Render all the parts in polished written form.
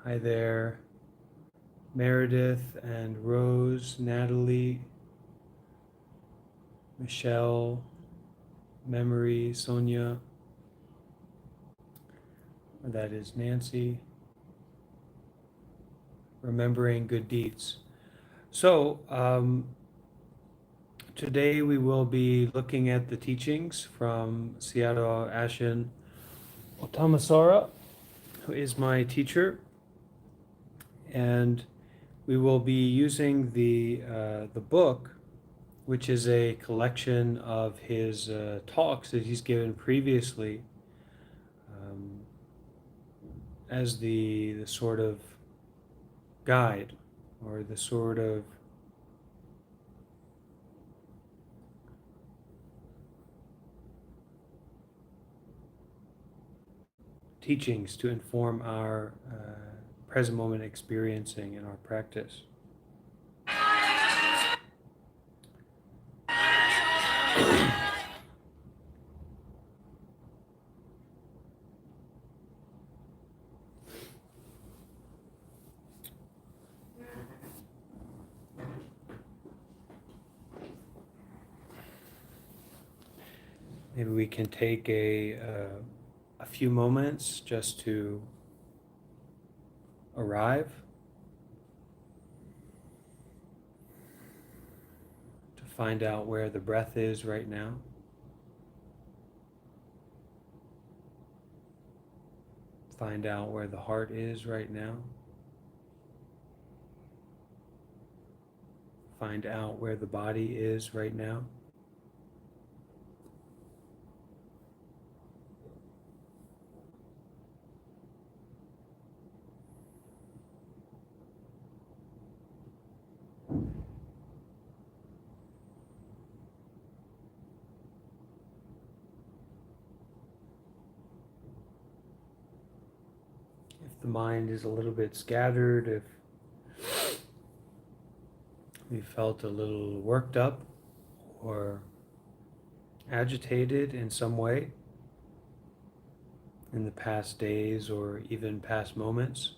Hi there, Meredith and Rose, Natalie, Michelle, Memory, Sonia, that is Nancy, remembering good deeds. So, today we will be looking at the teachings from Sayadaw Ashin Ottamasara, who is my teacher, and we will be using the book, which is a collection of his talks that he's given previously, um, as the sort of guide or the sort of teachings to inform our present moment experiencing in our practice. Maybe we can take a few moments just to arrive, to find out where the breath is right now. Find out where the heart is right now. Find out where the body is right now. If the mind is a little bit scattered, if we felt a little worked up or agitated in some way in the past days or even past moments,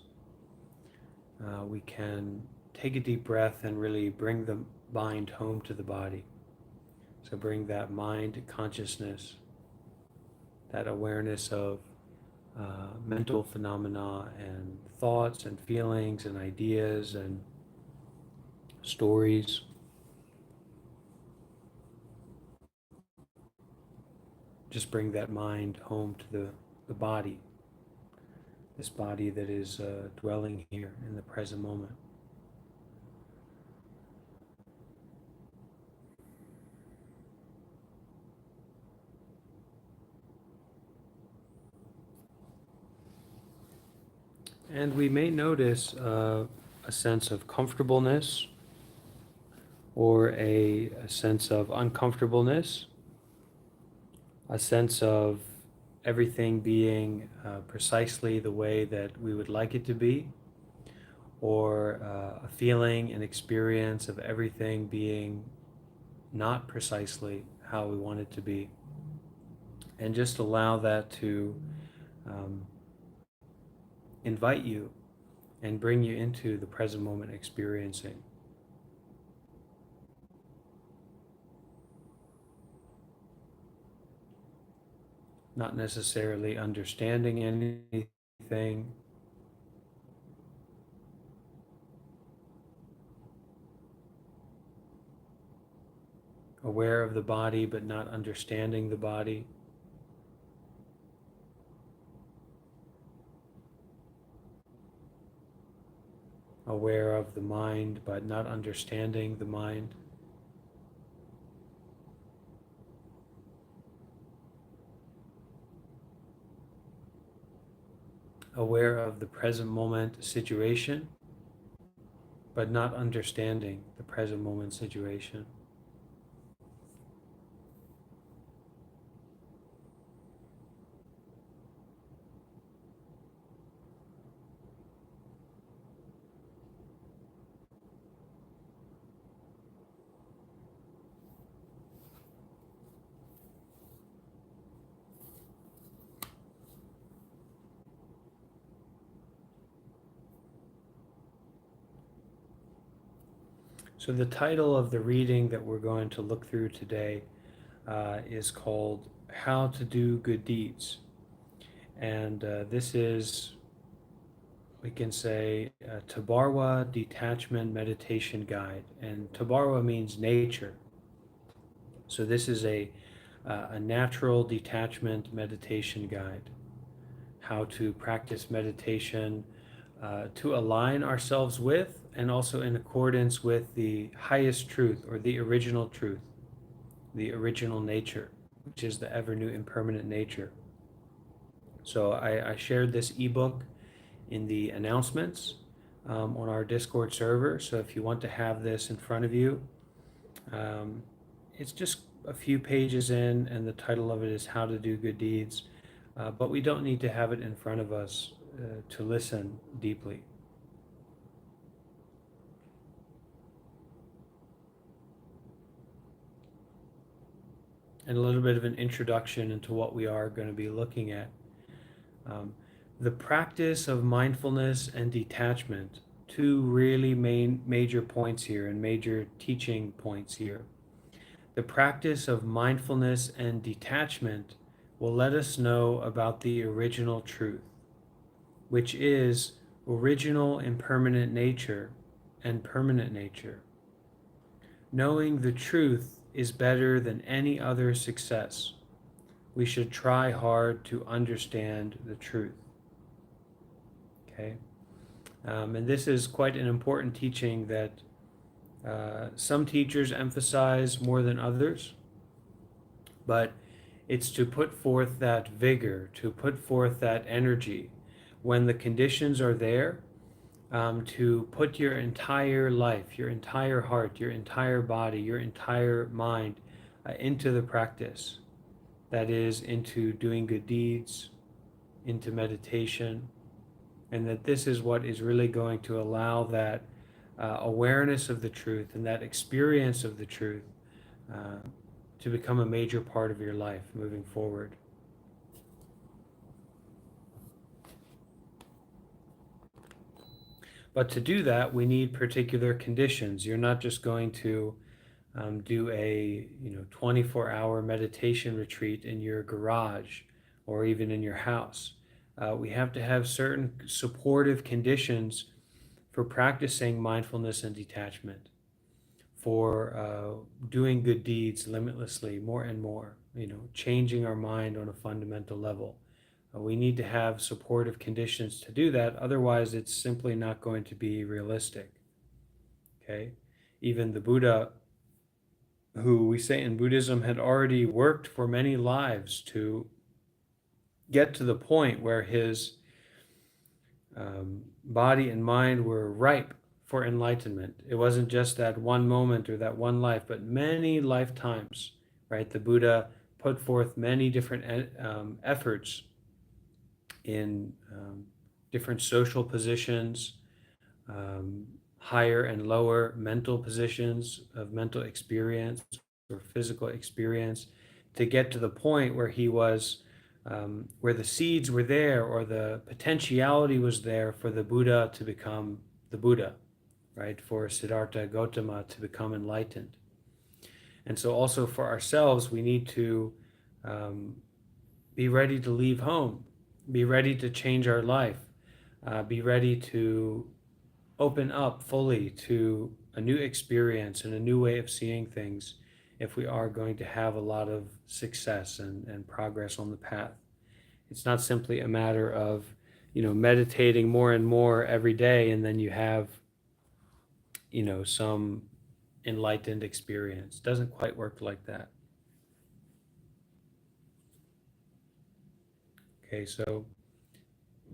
we can take a deep breath and really bring the mind home to the body. So bring that mind consciousness, that awareness of mental phenomena and thoughts and feelings and ideas and stories. Just bring that mind home to the body, this body that is dwelling here in the present moment. And we may notice a sense of comfortableness or a sense of uncomfortableness, a sense of everything being precisely the way that we would like it to be, or a feeling, an experience of everything being not precisely how we want it to be. And just allow that to um, invite you and bring you into the present moment experiencing. Not necessarily understanding anything, aware of the body but not understanding the body. Aware of the mind but not understanding the mind. Aware of the present moment situation but not understanding the present moment situation. So the title of the reading that we're going to look through today is called How to Do Good Deeds. And this is, we can say, Thabarwa Detachment Meditation Guide. And Thabarwa means nature. So this is a natural detachment meditation guide. How to practice meditation to align ourselves with and also in accordance with the highest truth or the original truth, the original nature, which is the ever new impermanent nature. So I shared this ebook in the announcements on our Discord server. So if you want to have this in front of you, um, it's just a few pages in, and the title of it is How to Do Good Deeds. But we don't need to have it in front of us to listen deeply. And a little bit of an introduction into what we are going to be looking at. Um, the practice of mindfulness and detachment, two really major points here and major teaching points here. The practice of mindfulness and detachment will let us know about the original truth, which is original impermanent nature and permanent nature. Knowing the truth is better than any other success. We should try hard to understand the truth. Okay? And this is quite an important teaching that some teachers emphasize more than others, but it's to put forth that vigor, to put forth that energy when the conditions are there, to put your entire life, your entire heart, your entire body, your entire mind into the practice. That is, into doing good deeds, into meditation, and that this is what is really going to allow that awareness of the truth and that experience of the truth uh, to become a major part of your life moving forward. But to do that, we need particular conditions. You're not just going to do a 24-hour meditation retreat in your garage or even in your house. We have to have certain supportive conditions for practicing mindfulness and detachment, for doing good deeds limitlessly, more and more, changing our mind on a fundamental level. We need to have supportive conditions to do that. Otherwise, it's simply not going to be realistic. Okay? Even the Buddha, who we say in Buddhism had already worked for many lives to get to the point where his body and mind were ripe for enlightenment. It wasn't just that one moment or that one life, but many lifetimes, right? The Buddha put forth many different efforts in different social positions, higher and lower mental positions of mental experience or physical experience, to get to the point where he was, where the seeds were there or the potentiality was there for the Buddha to become the Buddha, right? For Siddhartha Gautama to become enlightened. And so also for ourselves, we need to be ready to leave home, be ready to change our life, be ready to open up fully to a new experience and a new way of seeing things if we are going to have a lot of success and progress on the path. It's not simply a matter of, meditating more and more every day and then you have, some enlightened experience. It doesn't quite work like that. Okay, so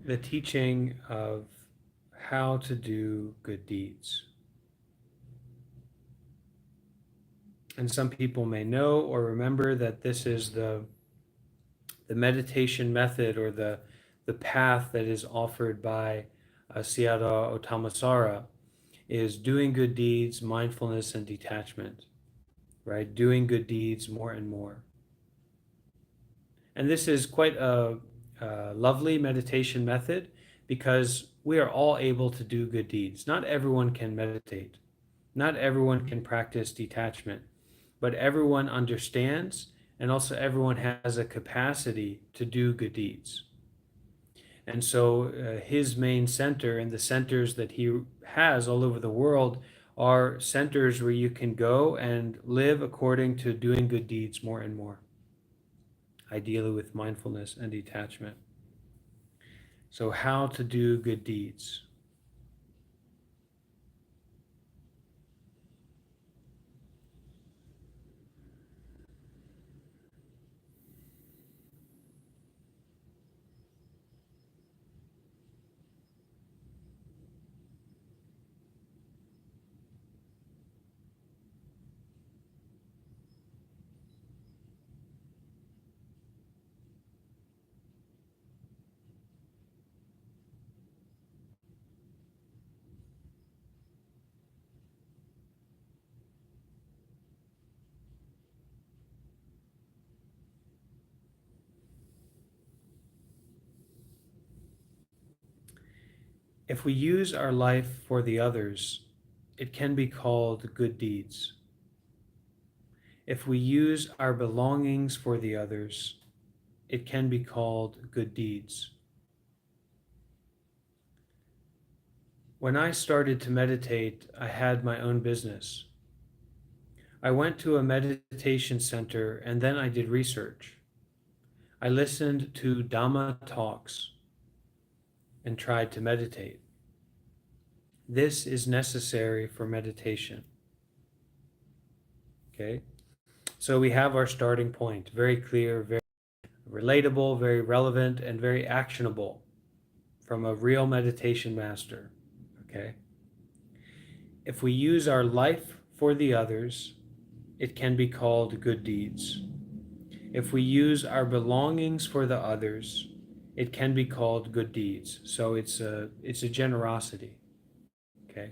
the teaching of how to do good deeds. And some people may know or remember that this is the meditation method or the path that is offered by Sayadaw Ashin is doing good deeds, mindfulness, and detachment, right? Doing good deeds more and more. And this is quite a lovely meditation method because we are all able to do good deeds. Not everyone can meditate. Not everyone can practice detachment, but everyone understands, and also everyone has a capacity to do good deeds. And so his main center and the centers that he has all over the world are centers where you can go and live according to doing good deeds more and more, ideally with mindfulness and detachment. So, how to do good deeds? If we use our life for the others, it can be called good deeds. If we use our belongings for the others, it can be called good deeds. When I started to meditate, I had my own business. I went to a meditation center and then I did research. I listened to Dhamma talks and tried to meditate. This is necessary for meditation. Okay? So we have our starting point, very clear, very relatable, very relevant, and very actionable from a real meditation master. Okay? If we use our life for the others, it can be called good deeds. If we use our belongings for the others, it can be called good deeds. So it's a generosity. Okay.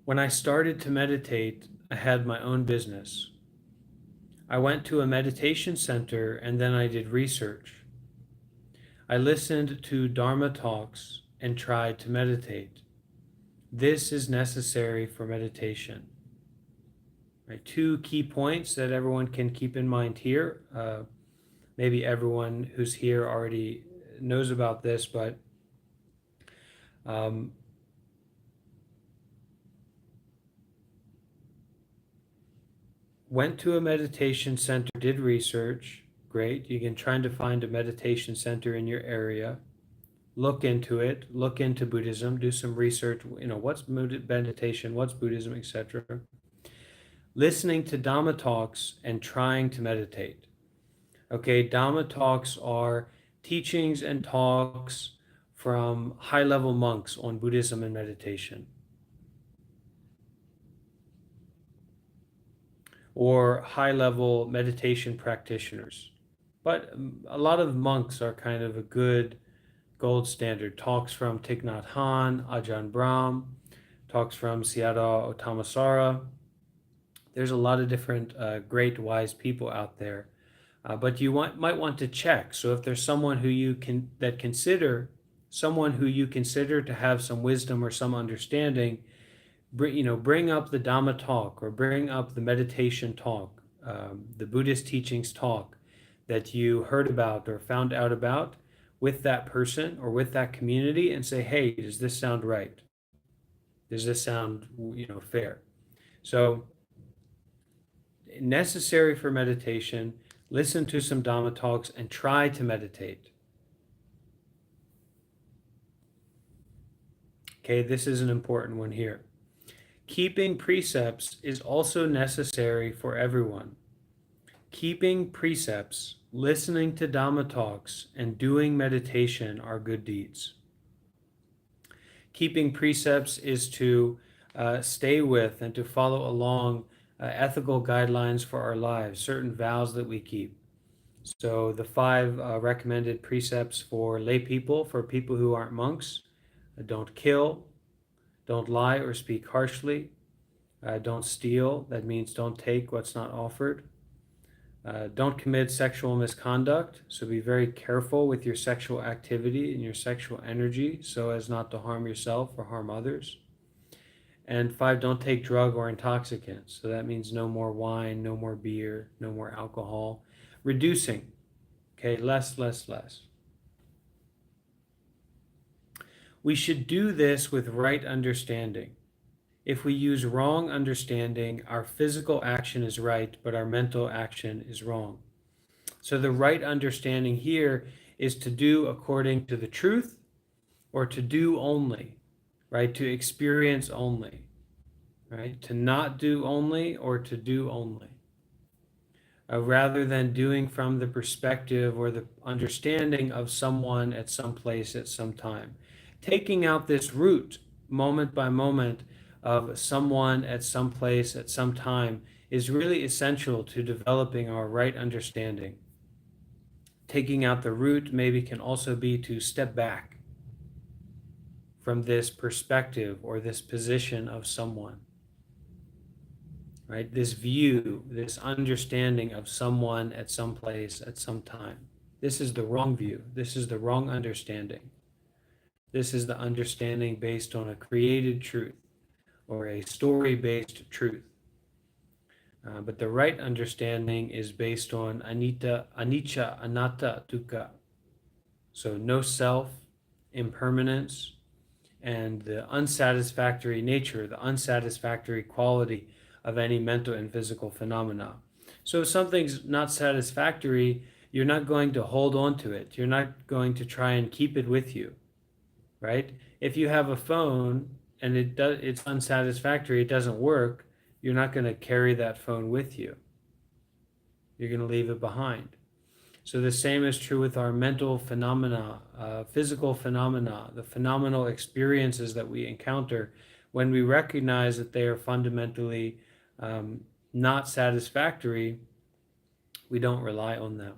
When I started to meditate, I had my own business. I went to a meditation center and then I did research. I listened to Dharma talks and tried to meditate. This is necessary for meditation. Right, two key points that everyone can keep in mind here. Maybe everyone who's here already knows about this, but um, went to a meditation center, did research. Great. You can try to find a meditation center in your area. Look into it. Look into Buddhism. Do some research. What's meditation? What's Buddhism, etc. Listening to Dhamma talks and trying to meditate. Okay, Dhamma talks are teachings and talks from high-level monks on Buddhism and meditation, or high-level meditation practitioners. But a lot of monks are kind of a good gold standard. Talks from Thich Nhat Hanh, Ajahn Brahm, talks from Sayadaw Ashin. There's a lot of different great wise people out there. But you might want to check. So if there's someone who you can someone who you consider to have some wisdom or some understanding, bring up the Dhamma talk or bring up the meditation talk, the Buddhist teachings talk that you heard about or found out about with that person or with that community, and say, hey, does this sound right? Does this sound fair? So necessary for meditation, listen to some Dhamma talks and try to meditate. Okay, this is an important one here. Keeping precepts is also necessary for everyone. Keeping precepts, listening to Dhamma talks, and doing meditation are good deeds. Keeping precepts is to stay with and to follow along ethical guidelines for our lives, certain vows that we keep. So the 5 recommended precepts for lay people, for people who aren't monks: don't kill, don't lie or speak harshly, don't steal, that means don't take what's not offered, don't commit sexual misconduct, so be very careful with your sexual activity and your sexual energy so as not to harm yourself or harm others. And 5, don't take drug or intoxicants. So that means no more wine, no more beer, no more alcohol. Reducing, okay, less, less, less. We should do this with right understanding. If we use wrong understanding, our physical action is right, but our mental action is wrong. So the right understanding here is to do according to the truth, or to do only, right? To experience only, right? To not do only, or to do only. Rather than doing from the perspective or the understanding of someone at some place at some time. Taking out this root moment by moment of someone at some place at some time is really essential to developing our right understanding. Taking out the root maybe can also be to step back from this perspective or this position of someone. Right? This view, this understanding of someone at some place at some time. This is the wrong view. This is the wrong understanding. This is the understanding based on a created truth or a story-based truth. But the right understanding is based on anicca, anatta, dukkha. So no self, impermanence, and the unsatisfactory nature, the unsatisfactory quality of any mental and physical phenomena. So if something's not satisfactory, you're not going to hold on to it. You're not going to try and keep it with you, right? If you have a phone and it's unsatisfactory, it doesn't work, you're not going to carry that phone with you. You're going to leave it behind. So the same is true with our mental phenomena, physical phenomena, the phenomenal experiences that we encounter. When we recognize that they are fundamentally not satisfactory, we don't rely on them.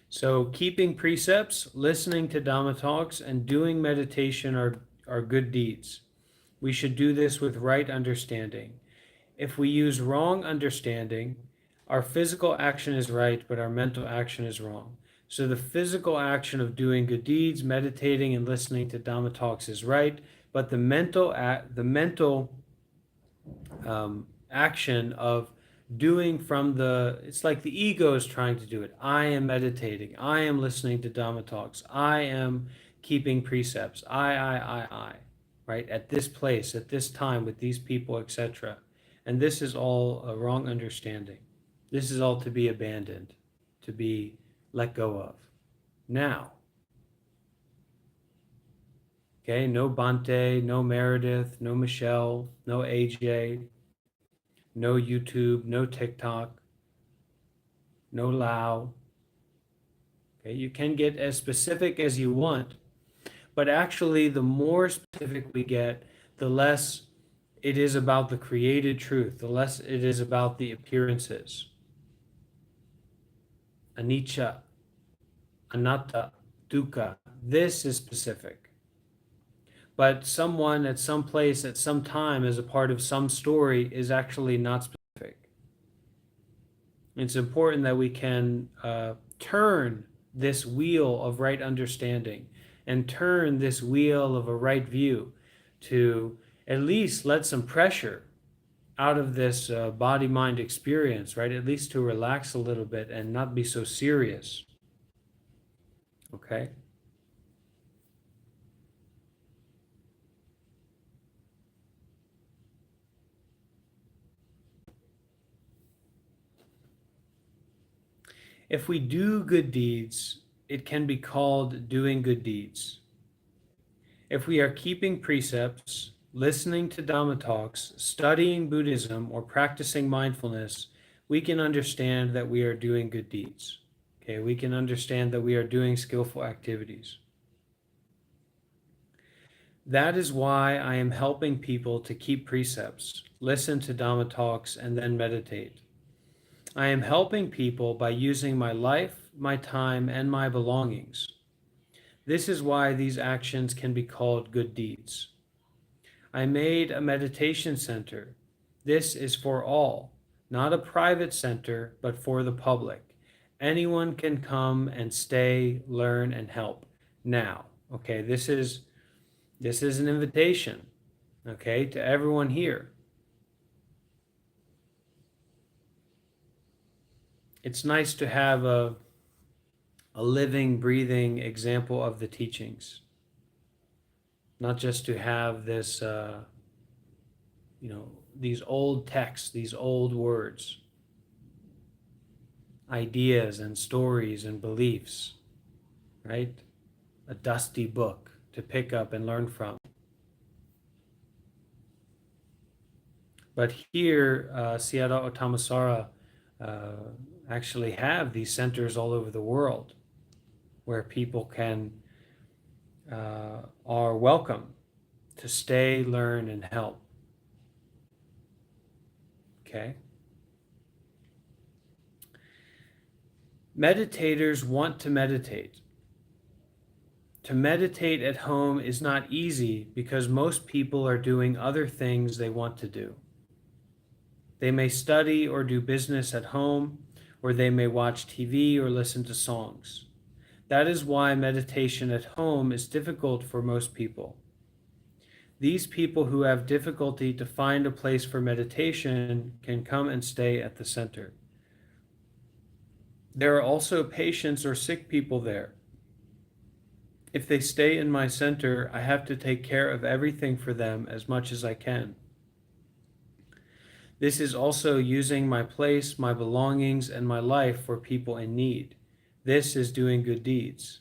So keeping precepts, listening to Dhamma talks, and doing meditation are good deeds. We should do this with right understanding. If we use wrong understanding, our physical action is right, but our mental action is wrong. So the physical action of doing good deeds, meditating, and listening to Dhamma talks is right, but the mental action of doing from it's like the ego is trying to do it. I am meditating. I am listening to Dhamma talks. I am keeping precepts. I, right? At this place, at this time, with these people, etc. And this is all a wrong understanding. This is all to be abandoned, to be let go of. Now, okay, no Bante, no Meredith, no Michelle, no AJ, no YouTube, no TikTok, no Lao. Okay, you can get as specific as you want, but actually the more specific we get, the less it is about the created truth, the less it is about the appearances. Anicca, anatta, dukkha. This is specific. But someone at some place at some time as a part of some story is actually not specific. It's important that we can turn this wheel of right understanding and turn this wheel of a right view to at least let some pressure out of this body-mind experience, right? At least to relax a little bit and not be so serious. Okay? If we do good deeds, it can be called doing good deeds. If we are keeping precepts, listening to Dhamma talks, studying Buddhism, or practicing mindfulness, we can understand that we are doing good deeds. Okay, we can understand that we are doing skillful activities. That is why I am helping people to keep precepts, listen to Dhamma talks, and then meditate. I am helping people by using my life, my time, and my belongings. This is why these actions can be called good deeds. I made a meditation center. This is for all, not a private center, but for the public. Anyone can come and stay, learn, and help now. Okay, this is an invitation, okay, to everyone here. It's nice to have a living, breathing example of the teachings, not just to have this, these old texts, these old words, ideas and stories and beliefs, right? A dusty book to pick up and learn from. But here, Sayadaw Ashin actually have these centers all over the world where people are welcome to stay, learn, and help. Okay? Meditators want to meditate. To meditate at home is not easy because most people are doing other things they want to do. They may study or do business at home, or they may watch TV or listen to songs. That is why meditation at home is difficult for most people. These people who have difficulty to find a place for meditation can come and stay at the center. There are also patients or sick people there. If they stay in my center, I have to take care of everything for them as much as I can. This is also using my place, my belongings, and my life for people in need. This is doing good deeds.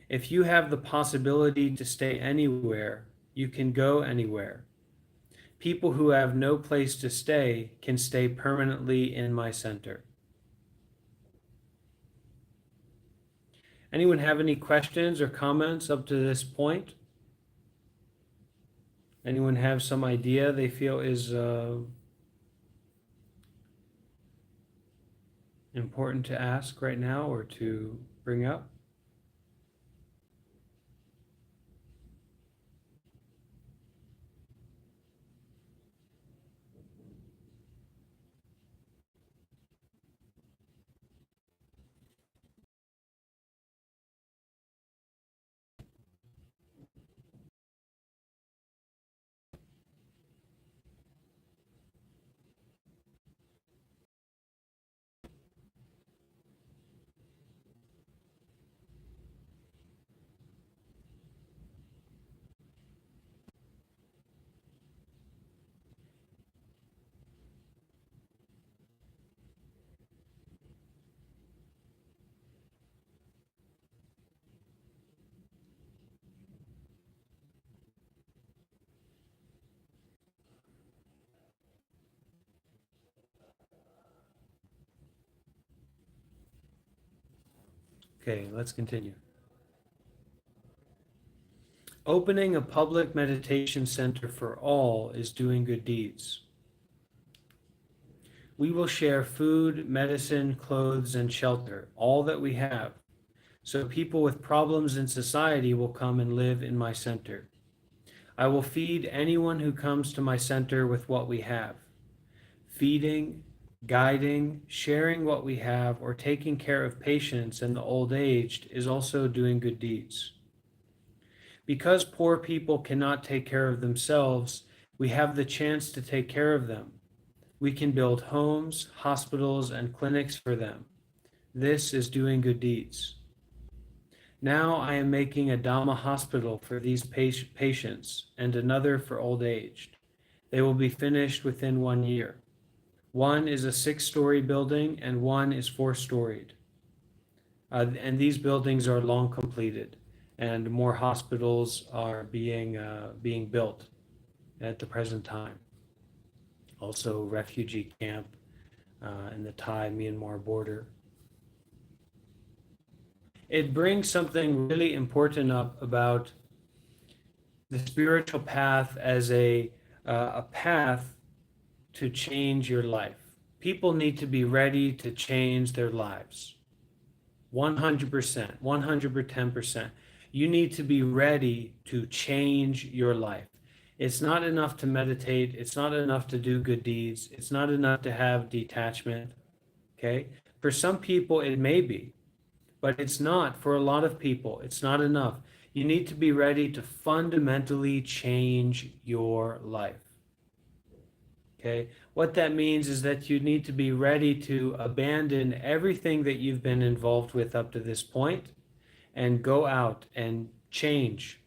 If you have the possibility to stay anywhere, you can go anywhere. People who have no place to stay can stay permanently in my center. Anyone have any questions or comments up to this point? Anyone have some idea they feel is important to ask right now or to bring up? Okay, let's continue. Opening a public meditation center for all is doing good deeds. We will share food, medicine, clothes, and shelter, all that we have, so people with problems in society will come and live in my center. I will feed anyone who comes to my center with what we have. Feeding, guiding, sharing what we have, or taking care of patients and the old aged is also doing good deeds. Because poor people cannot take care of themselves, we have the chance to take care of them. We can build homes, hospitals, and clinics for them. This is doing good deeds. Now I am making a Dhamma hospital for these patients and another for old aged. They will be finished within 1 year. One is a 6-story building and one is 4-storied. And these buildings are long completed, and more hospitals are being built at the present time. Also, refugee camp in the Thai-Myanmar border. It brings something really important up about the spiritual path as a path to change your life. People need to be ready to change their lives. 100%, 110%. You need to be ready to change your life. It's not enough to meditate. It's not enough to do good deeds. It's not enough to have detachment. Okay? For some people, it may be, but it's not for a lot of people. It's not enough. You need to be ready to fundamentally change your life. Okay? What that means is that you need to be ready to abandon everything that you've been involved with up to this point and go out and change.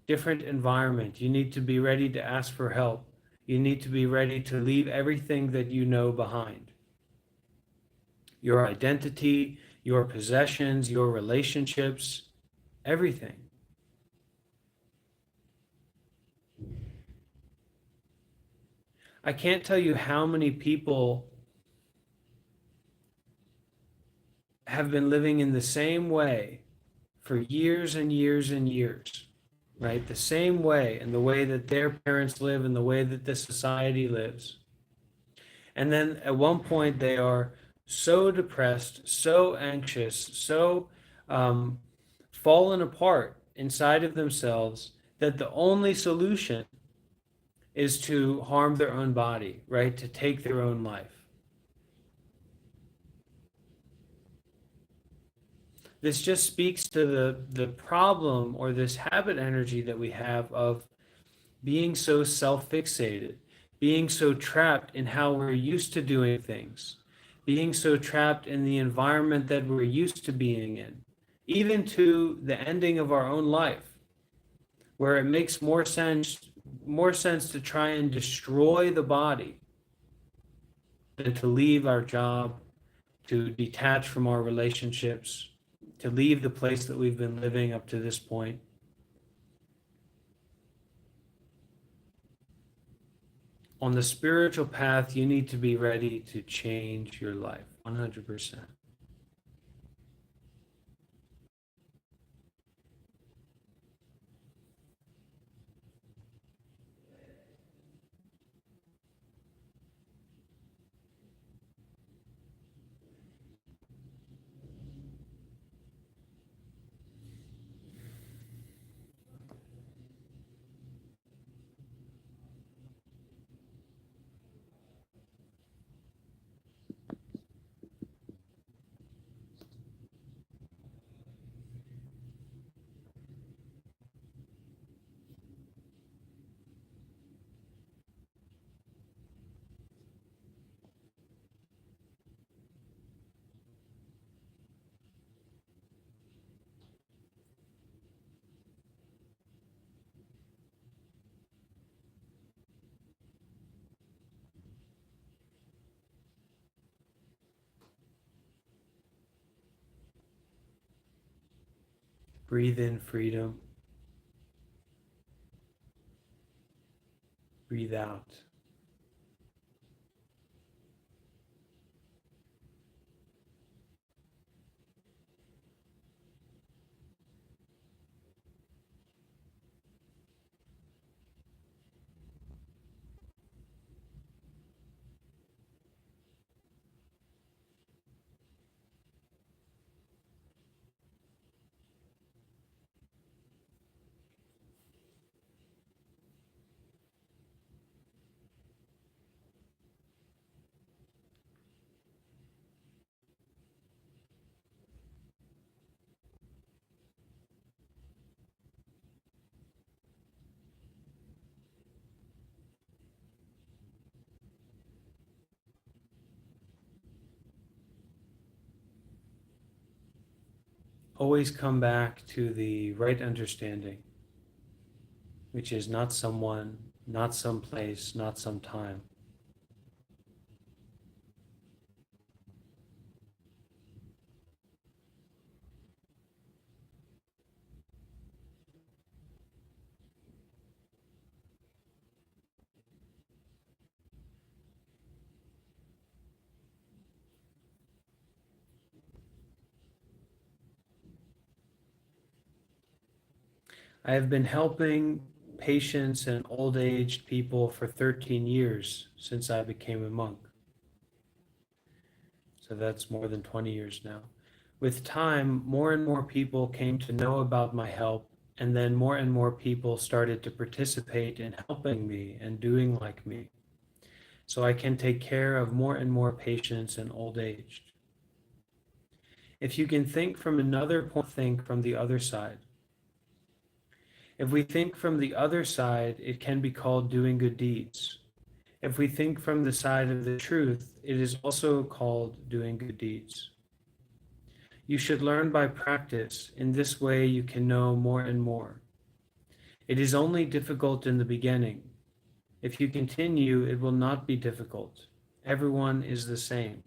Different environment. You need to be ready to ask for help. You need to be ready to leave everything that you know behind. Your identity, your possessions, your relationships, everything. I can't tell you how many people have been living in the same way for years and years and years, right? The same way, and the way that their parents live and the way that the society lives. And then at one point, they are so depressed, so anxious, so um, fallen apart inside of themselves that the only solution is to harm their own body, right? To take their own life. This just speaks to the problem or this habit energy that we have of being so self-fixated, being so trapped in how we're used to doing things, being so trapped in the environment that we're used to being in, even to the ending of our own life, where it makes more sense to try and destroy the body than to leave our job, to detach from our relationships, to leave the place that we've been living up to this point. On the spiritual path, you need to be ready to change your life 100%. Breathe in freedom, breathe out. Always come back to the right understanding, which is not someone, not some place, not some time. I have been helping patients and old aged people for 13 years since I became a monk. So that's more than 20 years now. With time, more and more people came to know about my help, and then more and more people started to participate in helping me and doing like me. So I can take care of more and more patients in old age. If you can think from another point, think from the other side. If we think from the other side, it can be called doing good deeds. If we think from the side of the truth, it is also called doing good deeds. You should learn by practice. In this way, you can know more and more. It is only difficult in the beginning. If you continue, it will not be difficult. Everyone is the same.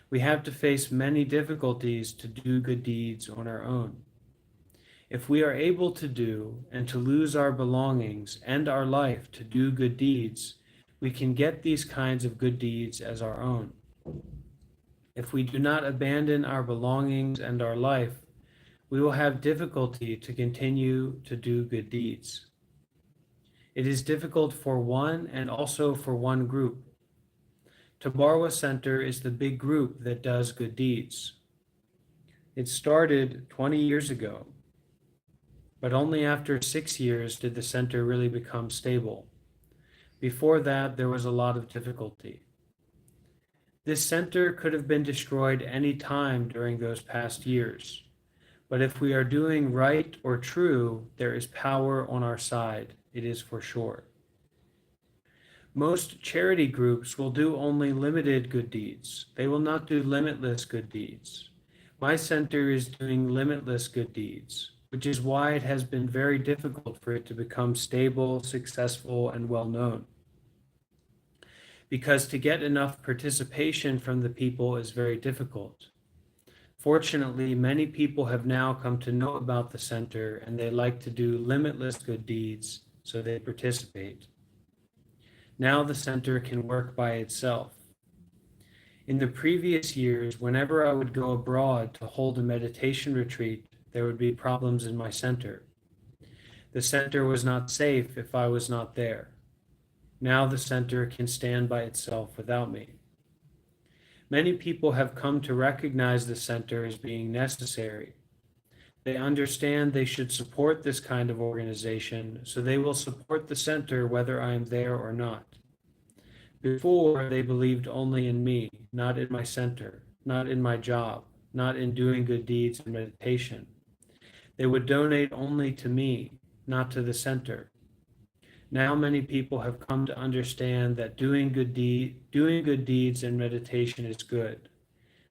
We have to face many difficulties to do good deeds on our own. If we are able to do and to lose our belongings and our life to do good deeds, we can get these kinds of good deeds as our own. If we do not abandon our belongings and our life, we will have difficulty to continue to do good deeds. It is difficult for one and also for one group. Thabarwa Center is the big group that does good deeds. It started 20 years ago, but only after 6 years did the center really become stable. Before that, there was a lot of difficulty. This center could have been destroyed any time during those past years. But if we are doing right or true, there is power on our side, it is for sure. Most charity groups will do only limited good deeds. They will not do limitless good deeds. My center is doing limitless good deeds, which is why it has been very difficult for it to become stable, successful, and well known. Because to get enough participation from the people is very difficult. Fortunately, many people have now come to know about the center and they like to do limitless good deeds, so they participate. Now the center can work by itself. In the previous years, whenever I would go abroad to hold a meditation retreat, there would be problems in my center. The center was not safe if I was not there. Now the center can stand by itself without me. Many people have come to recognize the center as being necessary. They understand they should support this kind of organization, so they will support the center whether I am there or not. Before, they believed only in me, not in my center, not in my job, not in doing good deeds and meditation. They would donate only to me, not to the center. Now many people have come to understand that doing good deeds and meditation is good.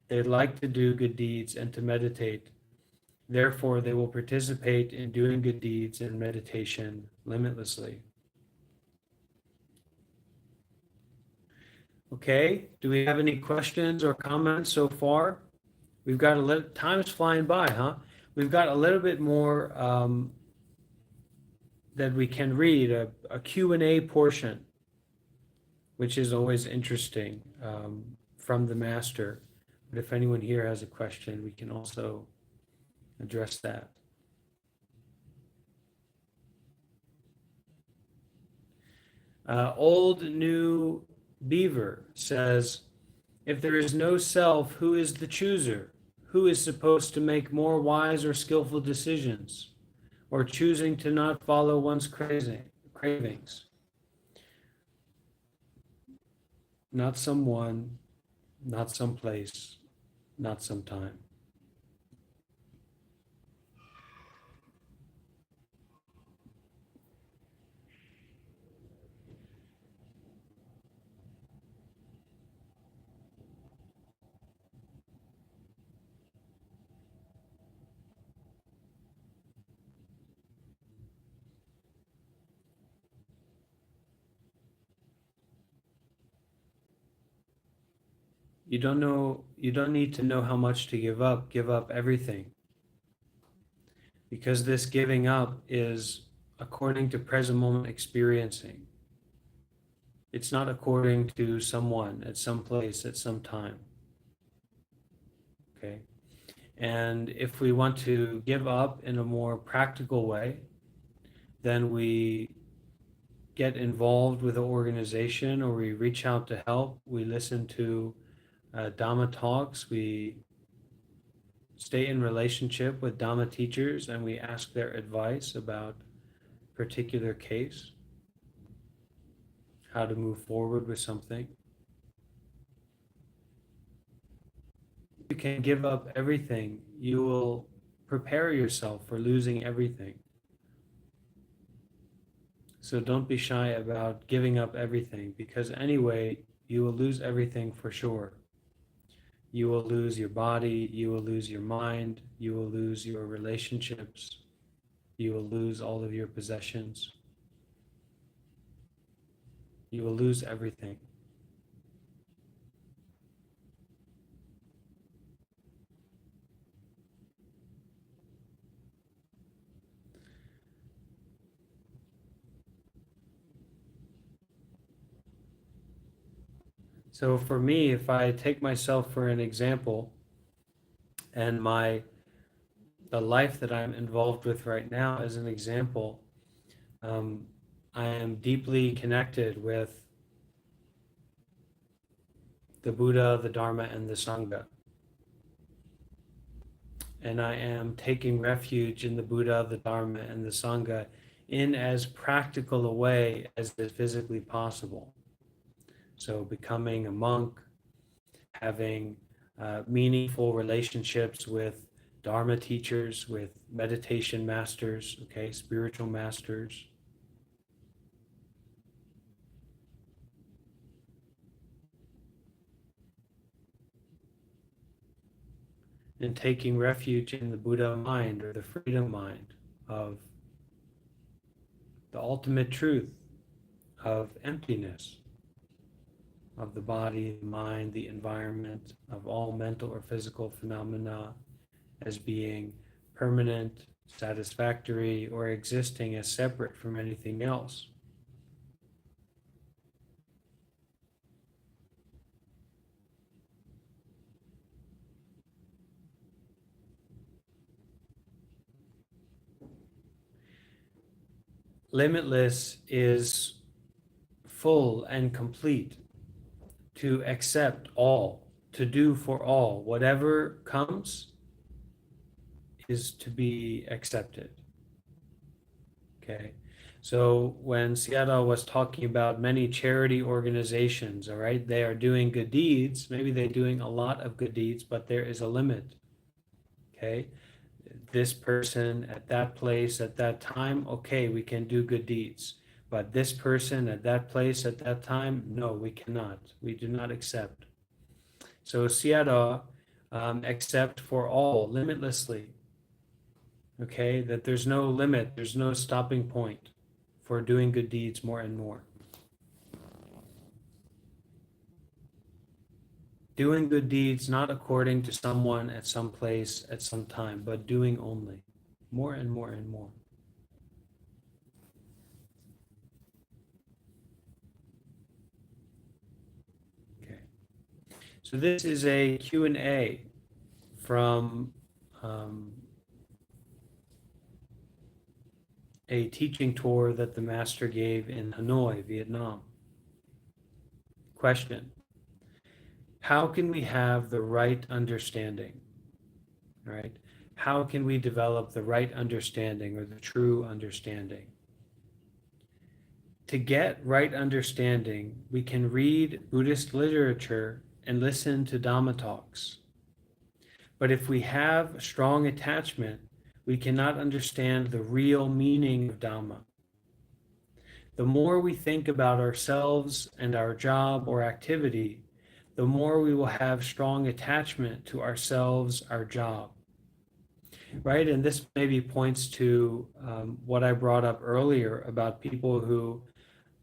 They like to do good deeds and to meditate. Therefore, they will participate in doing good deeds and meditation limitlessly. Okay, do we have any questions or comments so far? We've got a little, time's flying by, huh? We've got a little bit more that we can read, a Q&A portion, which is always interesting from the master. But if anyone here has a question, we can also address that. Old New Beaver says, if there is no self, who is the chooser? Who is supposed to make more wise or skillful decisions, or choosing to not follow one's cravings? Not someone, not someplace, not sometime. You don't need to know how much to give up everything. Because this giving up is according to present moment experiencing. It's not according to someone at some place at some time. Okay. And if we want to give up in a more practical way, then we get involved with an organization or we reach out to help. We listen to Dhamma talks. We stay in relationship with Dhamma teachers and we ask their advice about a particular case, how to move forward with something. You can give up everything, you will prepare yourself for losing everything. So don't be shy about giving up everything, because anyway, you will lose everything for sure. You will lose your body, you will lose your mind, you will lose your relationships, you will lose all of your possessions. You will lose everything. So for me, if I take myself for an example, and the life that I'm involved with right now as an example, um, I am deeply connected with the Buddha, the Dharma, and the Sangha. And I am taking refuge in the Buddha, the Dharma, and the Sangha in as practical a way as is physically possible. So becoming a monk, having meaningful relationships with Dharma teachers, with meditation masters, okay, spiritual masters. And taking refuge in the Buddha mind, or the freedom mind of the ultimate truth of emptiness, of the body, the mind, the environment, of all mental or physical phenomena as being permanent, satisfactory, or existing as separate from anything else. Limitless is full and complete, to accept all, to do for all. Whatever comes is to be accepted. Okay. So when Sayadaw was talking about many charity organizations, all right, they are doing good deeds. Maybe they're doing a lot of good deeds, but there is a limit. Okay. This person at that place at that time, okay, we can do good deeds. But this person at that place at that time, no, we cannot. We do not accept. So Sayadaw accept for all limitlessly. Okay, that there's no limit, there's no stopping point for doing good deeds more and more. Doing good deeds not according to someone at some place at some time, but doing only more and more and more. Okay. So this is a Q&A from a teaching tour that the master gave in Hanoi, Vietnam. Question: how can we have the right understanding? Right? How can we develop the right understanding, or the true understanding? To get right understanding, we can read Buddhist literature and listen to Dhamma talks. But if we have strong attachment, we cannot understand the real meaning of Dhamma. The more we think about ourselves and our job or activity, the more we will have strong attachment to ourselves, our job. Right? And this maybe points to what I brought up earlier about people who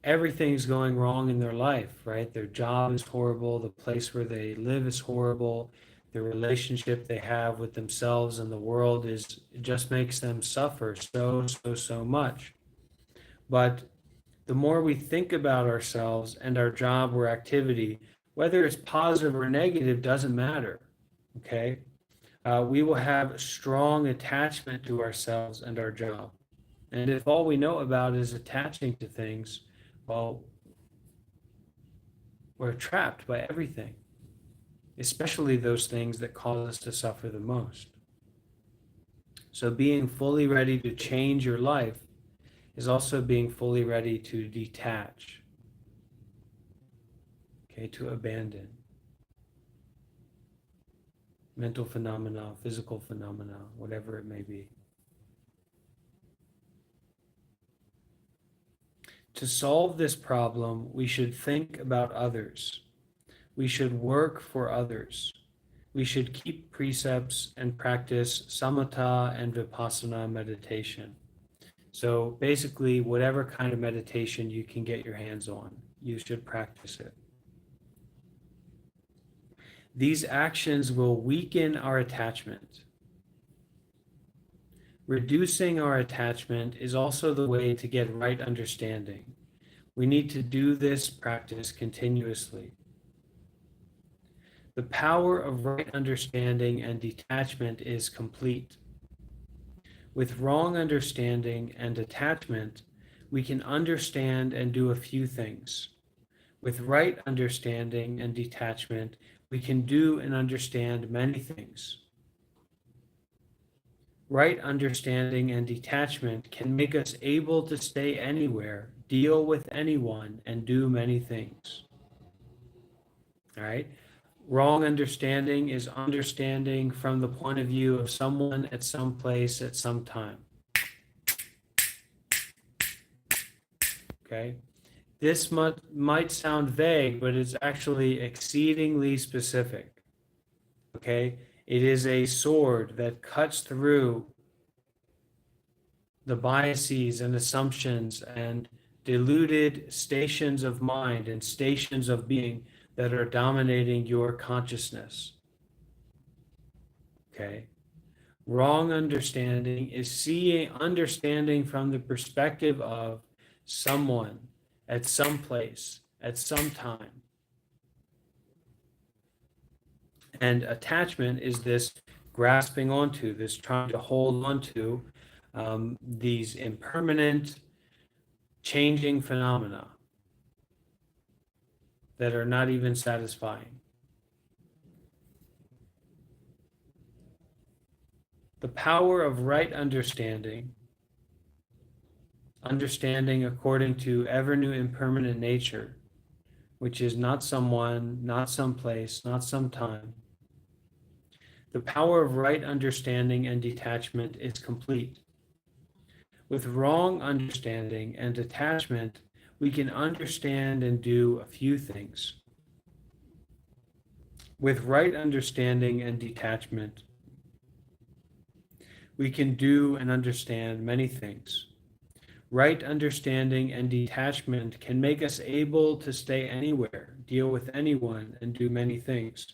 everything's going wrong in their life, right? Their job is horrible, the place where they live is horrible, the relationship they have with themselves and the world is, it just makes them suffer so much. But the more we think about ourselves and our job or activity, whether it's positive or negative, doesn't matter. Okay. We will have strong attachment to ourselves and our job. And if all we know about is attaching to things, well, we're trapped by everything, especially those things that cause us to suffer the most. So being fully ready to change your life is also being fully ready to detach, okay, to abandon. mental phenomena, physical phenomena, whatever it may be. To solve this problem, we should think about others. We should work for others. We should keep precepts and practice samatha and vipassana meditation. So basically, whatever kind of meditation you can get your hands on, you should practice it. These actions will weaken our attachment. Reducing our attachment is also the way to get right understanding. We need to do this practice continuously. The power of right understanding and detachment is complete. With wrong understanding and attachment, we can understand and do a few things. With right understanding and detachment, we can do and understand many things. Right understanding and detachment can make us able to stay anywhere, deal with anyone, and do many things. All right? Wrong understanding is understanding from the point of view of someone at some place at some time. Okay? This might sound vague, but it's actually exceedingly specific. Okay? It is a sword that cuts through the biases and assumptions and deluded stations of mind and stations of being that are dominating your consciousness. Okay? Wrong understanding is understanding from the perspective of someone at some place at some time. And attachment is this grasping onto, this trying to hold onto these impermanent, changing phenomena that are not even satisfying. The power of right understanding, understanding according to ever new impermanent nature, which is not someone, not some place, not some time. The power of right understanding and detachment is complete. With wrong understanding and attachment, we can understand and do a few things. With right understanding and detachment, we can do and understand many things. Right understanding and detachment can make us able to stay anywhere, deal with anyone, and do many things.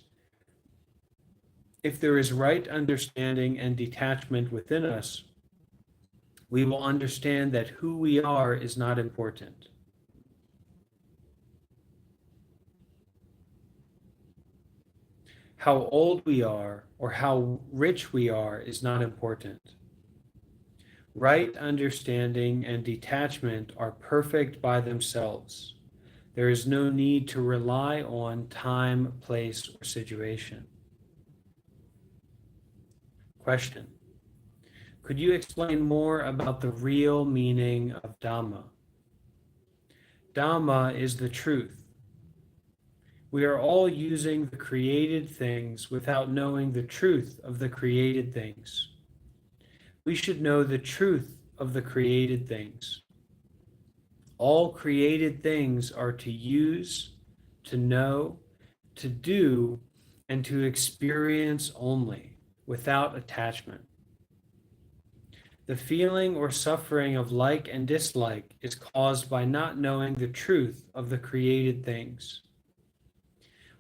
If there is right understanding and detachment within us, we will understand that who we are is not important. How old we are or how rich we are is not important. Right understanding and detachment are perfect by themselves. There is no need to rely on time, place, or situation. Question: could you explain more about the real meaning of Dhamma? Dhamma is the truth. We are all using the created things without knowing the truth of the created things. We should know the truth of the created things. All created things are to use, to know, to do, and to experience only, without attachment. The feeling or suffering of like and dislike is caused by not knowing the truth of the created things.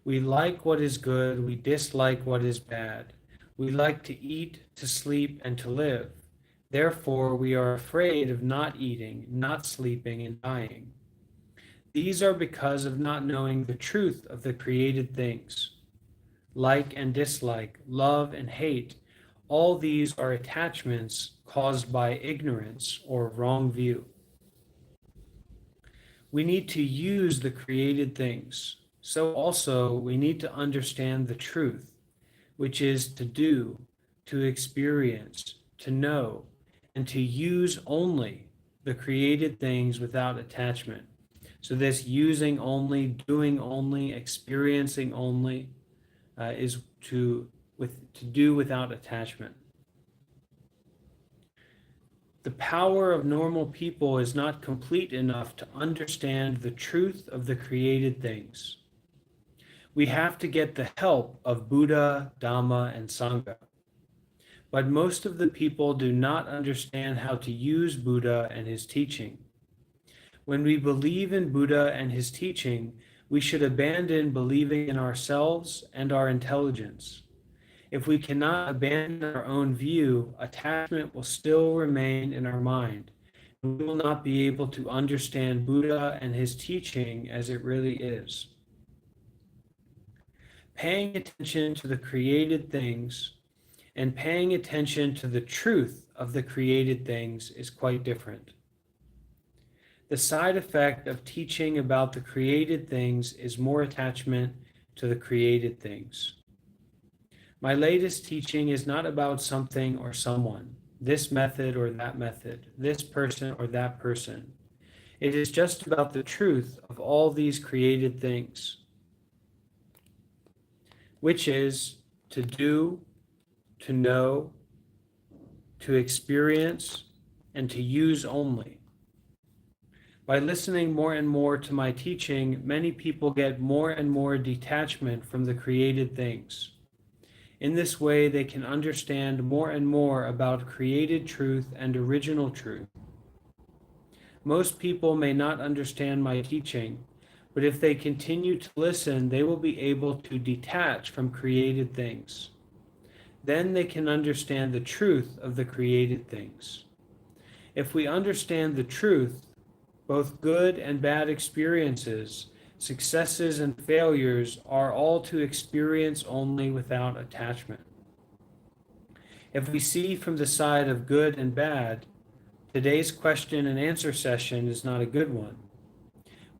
We like what is good, we dislike what is bad. We like to eat, to sleep, and to live. Therefore, we are afraid of not eating, not sleeping, and dying. These are because of not knowing the truth of the created things. Like and dislike, love and hate, all these are attachments caused by ignorance or wrong view. We need to use the created things. So also we need to understand the truth, which is to do, to experience, to know, and to use only the created things without attachment. So this using only, doing only, experiencing only is to to do without attachment. The power of normal people is not complete enough to understand the truth of the created things. We have to get the help of Buddha, Dhamma, and Sangha. But most of the people do not understand how to use Buddha and his teaching. When we believe in Buddha and his teaching, we should abandon believing in ourselves and our intelligence. If we cannot abandon our own view, attachment will still remain in our mind. We will not be able to understand Buddha and his teaching as it really is. Paying attention to the created things and paying attention to the truth of the created things is quite different. The side effect of teaching about the created things is more attachment to the created things. My latest teaching is not about something or someone, this method or that method, this person or that person. It is just about the truth of all these created things, which is to do, to know, to experience, and to use only. By listening more and more to my teaching, many people get more and more detachment from the created things. In this way, they can understand more and more about created truth and original truth. Most people may not understand my teaching, but if they continue to listen, they will be able to detach from created things. Then they can understand the truth of the created things. If we understand the truth, both good and bad experiences, successes and failures are all to experience only without attachment. If we see from the side of good and bad, today's question and answer session is not a good one.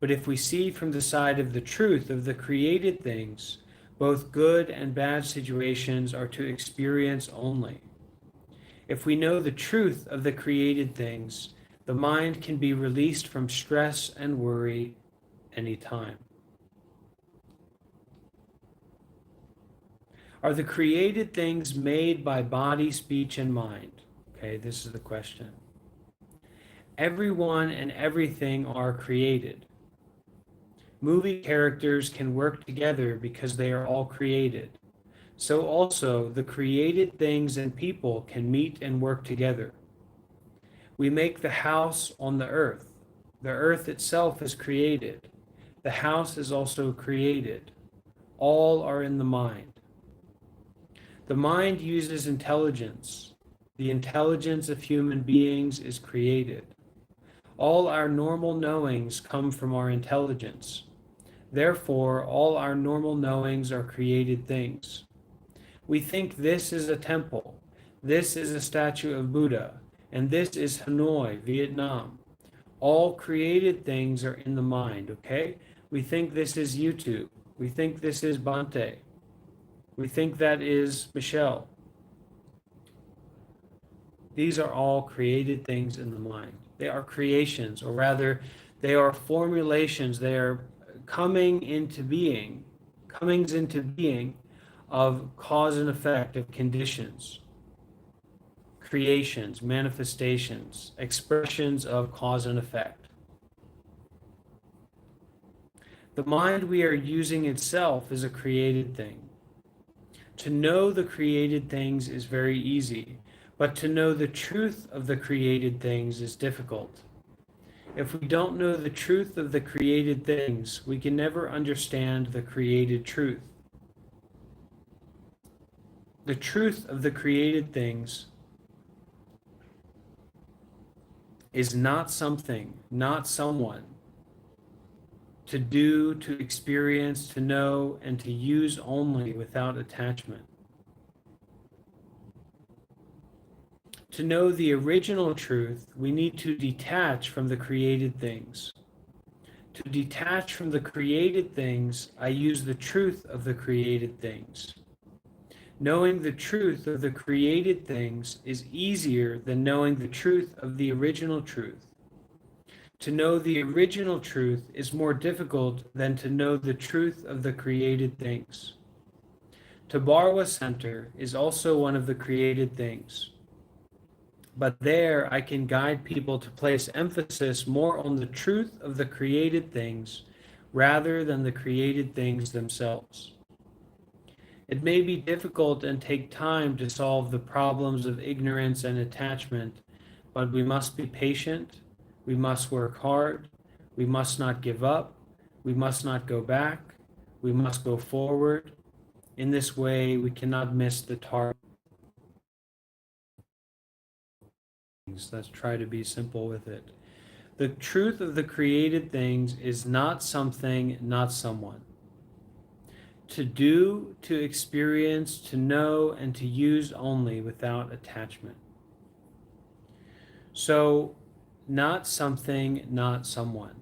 But if we see from the side of the truth of the created things, both good and bad situations are to experience only. If we know the truth of the created things, the mind can be released from stress and worry anytime. Are the created things made by body, speech, and mind? Okay, this is the question. Everyone and everything are created. Movie characters can work together because they are all created. So also, the created things and people can meet and work together. We make the house on the earth. The earth itself is created. The house is also created. All are in the mind. The mind uses intelligence. The intelligence of human beings is created. All our normal knowings come from our intelligence. Therefore, all our normal knowings are created things. We think this is a temple, this is a statue of Buddha, and this is Hanoi, Vietnam. All created things are in the mind, okay? We think this is YouTube. We think this is Bante. We think that is Michelle. These are all created things in the mind. They are creations, or rather, they are formulations. They are comings into being of cause and effect of conditions, creations, manifestations, expressions of cause and effect. The mind we are using itself is a created thing. To know the created things is very easy, but to know the truth of the created things is difficult. If we don't know the truth of the created things, we can never understand the created truth. The truth of the created things is not something, not someone, to do, to experience, to know, and to use only without attachment. To know the original truth, we need to detach from the created things. To detach from the created things, I use the truth of the created things. Knowing the truth of the created things is easier than knowing the truth of the original truth. To know the original truth is more difficult than to know the truth of the created things. Thabarwa Center is also one of the created things. But there I can guide people to place emphasis more on the truth of the created things rather than the created things themselves. It may be difficult and take time to solve the problems of ignorance and attachment, but we must be patient, we must work hard, we must not give up, we must not go back, we must go forward. In this way, we cannot miss the target. Let's try to be simple with it. The truth of the created things is not something, not someone. To do, to experience, to know, and to use only without attachment. So, not something, not someone.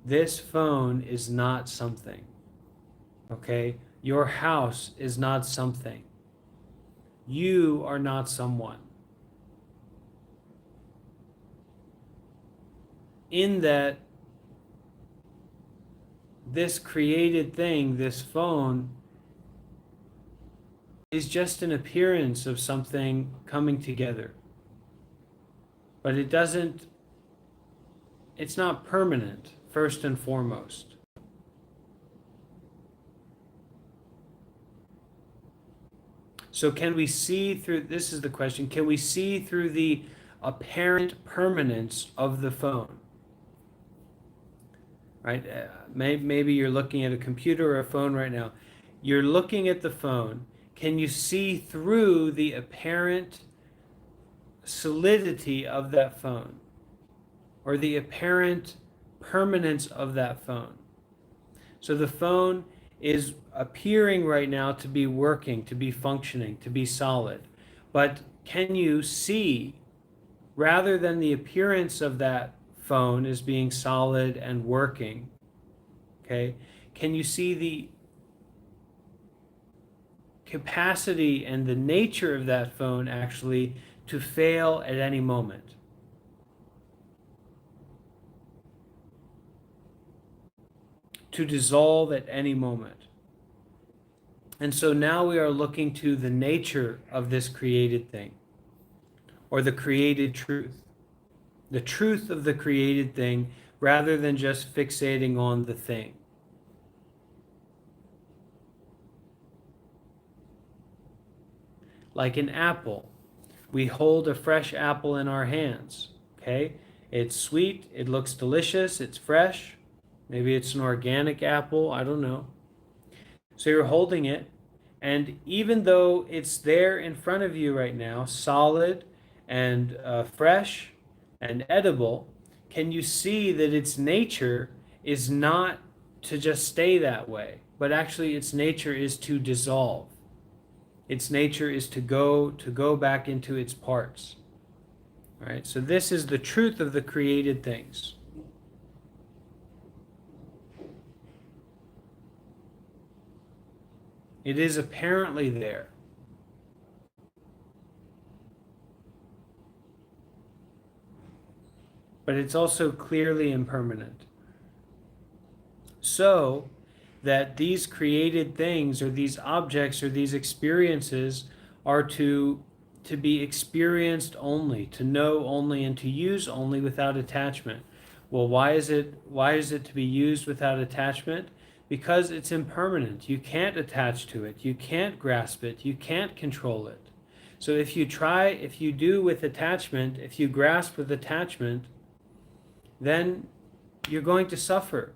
This phone is not something. Okay? Your house is not something. You are not someone. In that, this created thing, this phone, is just an appearance of something coming together. But it's not permanent, first and foremost. So can we see through, this is the question, can we see through the apparent permanence of the phone? Right? Maybe you're looking at a computer or a phone right now. You're looking at the phone. Can you see through the apparent solidity of that phone? Or the apparent permanence of that phone? So the phone is appearing right now to be working, to be functioning, to be solid. But can you see, rather than the appearance of that phone as being solid and working, okay, can you see the capacity and the nature of that phone actually to fail at any moment? To dissolve at any moment. And so now we are looking to the nature of this created thing, or the created truth. The truth of the created thing, rather than just fixating on the thing. Like an apple. We hold a fresh apple in our hands, okay? It's sweet, it looks delicious, it's fresh. Maybe it's an organic apple, I don't know. So you're holding it, and even though it's there in front of you right now, solid and fresh and edible, can you see that its nature is not to just stay that way, but actually its nature is to dissolve. Its nature is to go back into its parts. All right? So this is the truth of the created things. It is apparently there. But it's also clearly impermanent. So that these created things or these objects or these experiences are to be experienced only, to know only, and to use only without attachment. Well, why is it to be used without attachment? Because it's impermanent. You can't attach to it. You can't grasp it. You can't control it. So if you do with attachment, if you grasp with attachment, then you're going to suffer.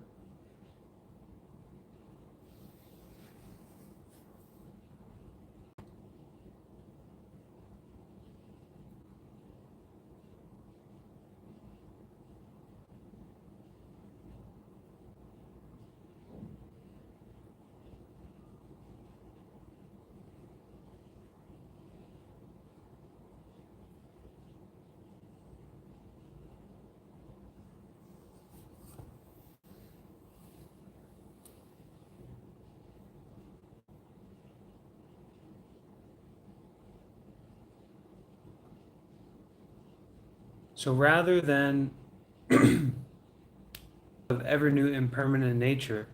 So rather than of ever new impermanent nature,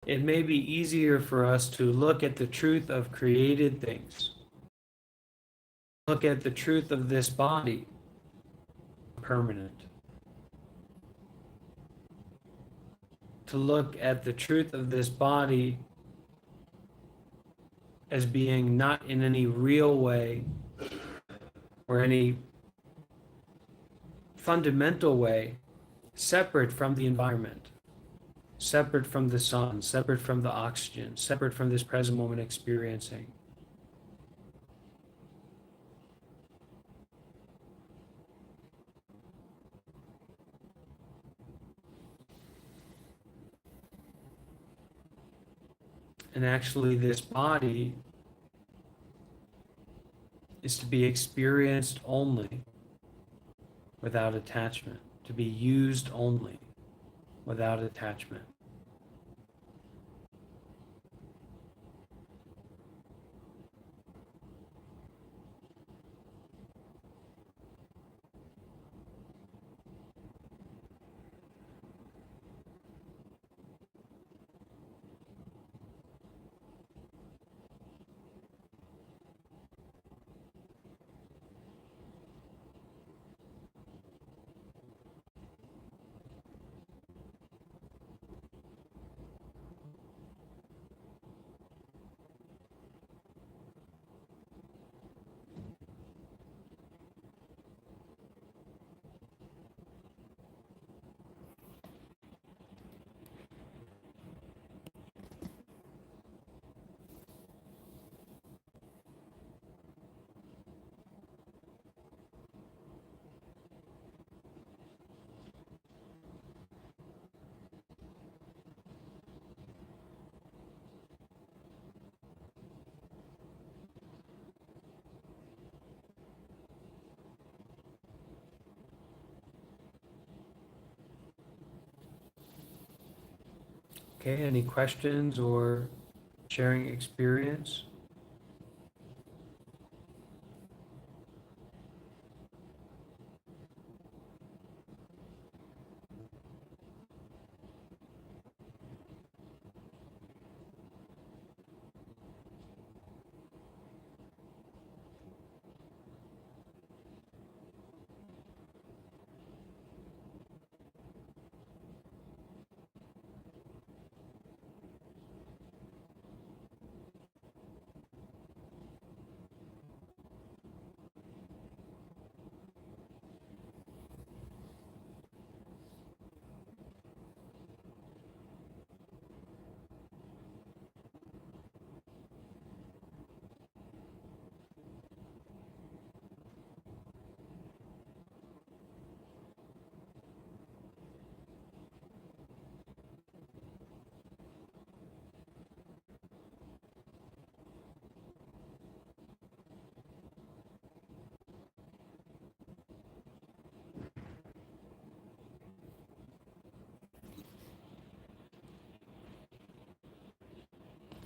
it may be easier for us to look at the truth of created things, look at the truth of this body, permanent, to look at the truth of this body as being not in any real way or any fundamental way separate from the environment, separate from the sun, separate from the oxygen, separate from this present moment experiencing. And actually, this body is to be experienced only without attachment, to be used only without attachment. Okay, any questions or sharing experience?